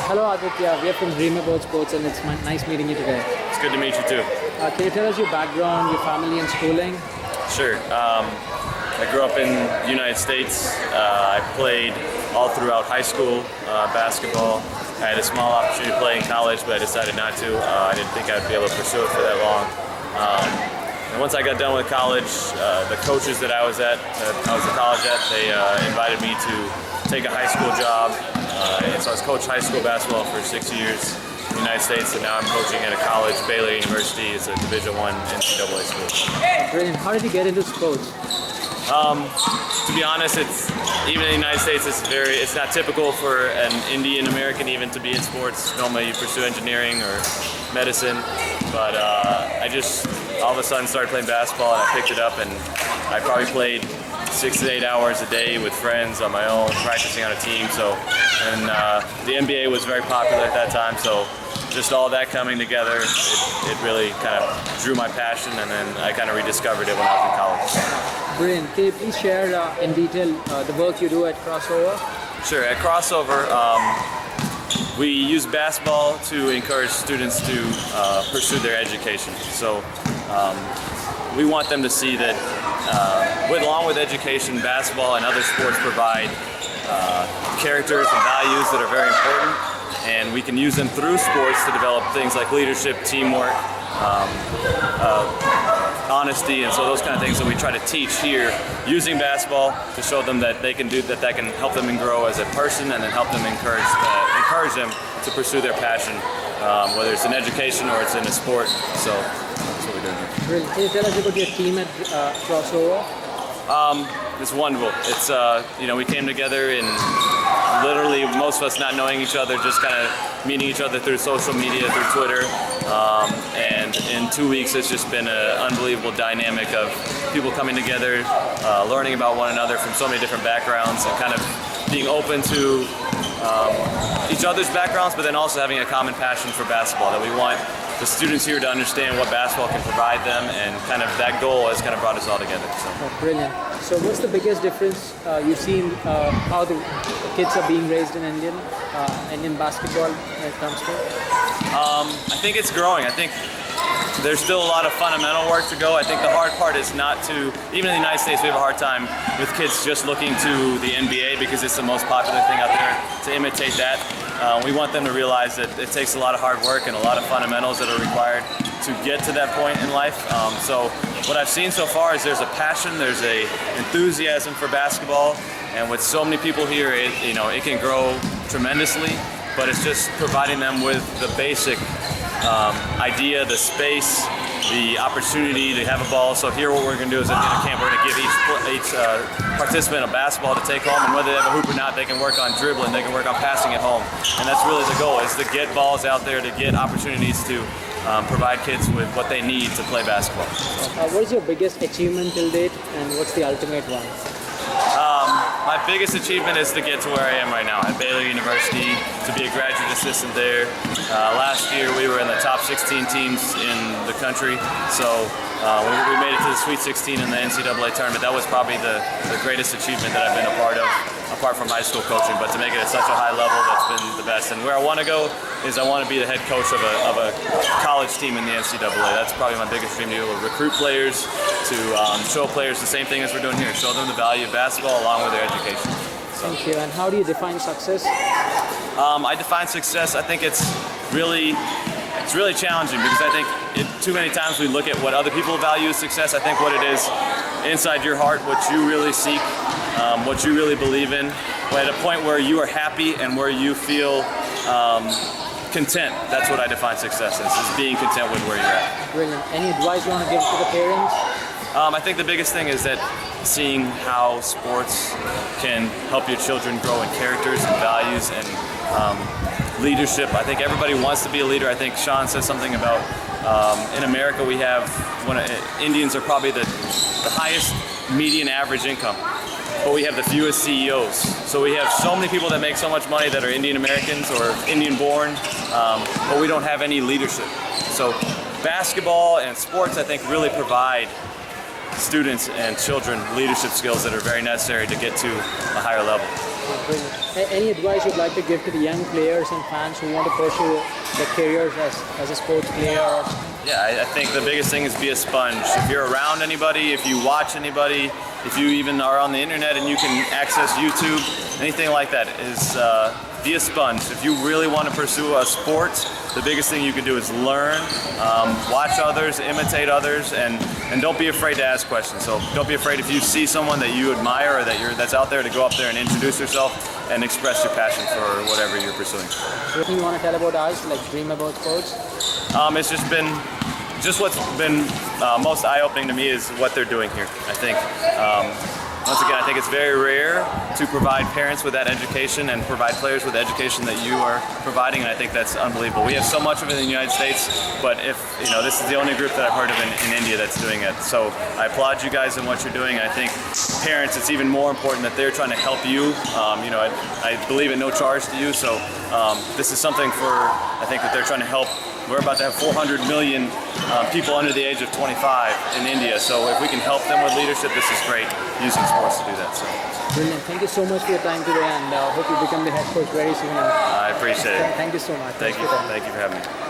Hello Aditya, we are from Dream About Sports and it's nice meeting you today. It's good to meet you too. Can you tell us your background, your family and schooling? Sure. I grew up in the United States. I played all throughout high school basketball. I had a small opportunity to play in college, but I decided not to. I didn't think I'd be able to pursue it for that long. And once I got done with college, the coaches that I was at college at, they invited me to take a high school job. And so I was coached high school basketball for 6 years in the United States, and now I'm coaching at a college, Baylor University. It's a Division I NCAA school. Brilliant. How did you get into sports? To be honest, even in the United States, it's not typical for an Indian American even to be in sports. Normally you pursue engineering or medicine, but I just all of a sudden started playing basketball and I picked it up, and I probably played 6 to 8 hours a day with friends on my own, practicing on a team. And the NBA was very popular at that time, so just all that coming together, it really kind of drew my passion, and then I kind of rediscovered it when I was in college. Brilliant. Can you please share in detail the work you do at Crossover? Sure. At Crossover, we use basketball to encourage students to pursue their education. So we want them to see that along with education, basketball and other sports provide characters and values that are very important, and we can use them through sports to develop things like leadership, teamwork, honesty, and so those kind of things that we try to teach here using basketball to show them that they can do that can help them and grow as a person, and then help them encourage them to pursue their passion, whether it's in education or it's in a sport. So that's what we're doing here. Brilliant. Can you tell us about your team at Crossover? It's wonderful. It's we came together and literally most of us not knowing each other, just kind of meeting each other through social media, through Twitter, and in 2 weeks it's just been an unbelievable dynamic of people coming together, learning about one another from so many different backgrounds, and kind of being open to each other's backgrounds, but then also having a common passion for basketball, that we want the students here to understand what basketball can provide them, and kind of that goal has kind of brought us all together. So. Oh, brilliant. So what's the biggest difference you've seen how the kids are being raised in Indian basketball when it comes to? I think it's growing. I think there's still a lot of fundamental work to go. I think the hard part is not to, even in the United States we have a hard time with kids just looking to the NBA because it's the most popular thing out there, to imitate that. We want them to realize that it takes a lot of hard work and a lot of fundamentals that are required to get to that point in life. So what I've seen so far is there's a passion, there's a enthusiasm for basketball, and with so many people here, it can grow tremendously, but it's just providing them with the basic idea, the space, the opportunity to have a ball. So here what we're going to do is at the end of camp, we're going to give each participant a basketball to take home, and whether they have a hoop or not, they can work on dribbling, they can work on passing at home. And that's really the goal, is to get balls out there, to get opportunities to provide kids with what they need to play basketball. What is your biggest achievement till date, and what's the ultimate one? My biggest achievement is to get to where I am right now at Baylor University, to be a graduate assistant there. Last year we were in the top 16 teams in the country, so we made it to the Sweet 16 in the NCAA tournament. That was probably the greatest achievement that I've been a part of, apart from high school coaching, but to make it at such a high level, that's been the best. And where I want to go is I want to be the head coach of a college team in the NCAA. That's probably my biggest dream, to be able to recruit players, to show players the same thing as we're doing here, show them the value of basketball along with their education. So. Thank you. And how do you define success? I define success, I think it's really challenging, because I think too many times we look at what other people value as success. I think what it is inside your heart, what you really seek, what you really believe in, but at a point where you are happy and where you feel content. That's what I define success as, is being content with where you're at. Brilliant. Any advice you want to give to the parents? I think the biggest thing is that seeing how sports can help your children grow in characters and values and leadership. I think everybody wants to be a leader. I think Sean said something about in America we have, Indians are probably the highest median average income, but we have the fewest CEOs. So we have so many people that make so much money that are Indian Americans or Indian born, but we don't have any leadership. So basketball and sports, I think, really provide students and children leadership skills that are very necessary to get to a higher level. Brilliant. Any advice you'd like to give to the young players and fans who want to pursue their careers as a sports player? Yeah, I think the biggest thing is be a sponge. If you're around anybody, if you watch anybody, if you even are on the internet and you can access YouTube, anything like that, is be a sponge. If you really want to pursue a sport, the biggest thing you can do is learn, watch others, imitate others, and don't be afraid to ask questions. So don't be afraid if you see someone that you admire or that's out there, to go up there and introduce yourself and express your passion for whatever you're pursuing. Anything you want to tell about us, like dream about sports? It's just what's been most eye-opening to me is what they're doing here. I think, once again, I think it's very rare to provide parents with that education and provide players with the education that you are providing, and I think that's unbelievable. We have so much of it in the United States, but this is the only group that I've heard of in India that's doing it. So I applaud you guys in what you're doing. I think parents, it's even more important that they're trying to help you. I believe in no charge to you, so this is something I think that they're trying to help. We're about to have 400 million people under the age of 25 in India, so if we can help them with leadership, this is great, using sports to do that. So. Brilliant. Thank you so much for your time today, and hope you become the head coach very soon. I appreciate it. Thank you so much. Thank you for having me.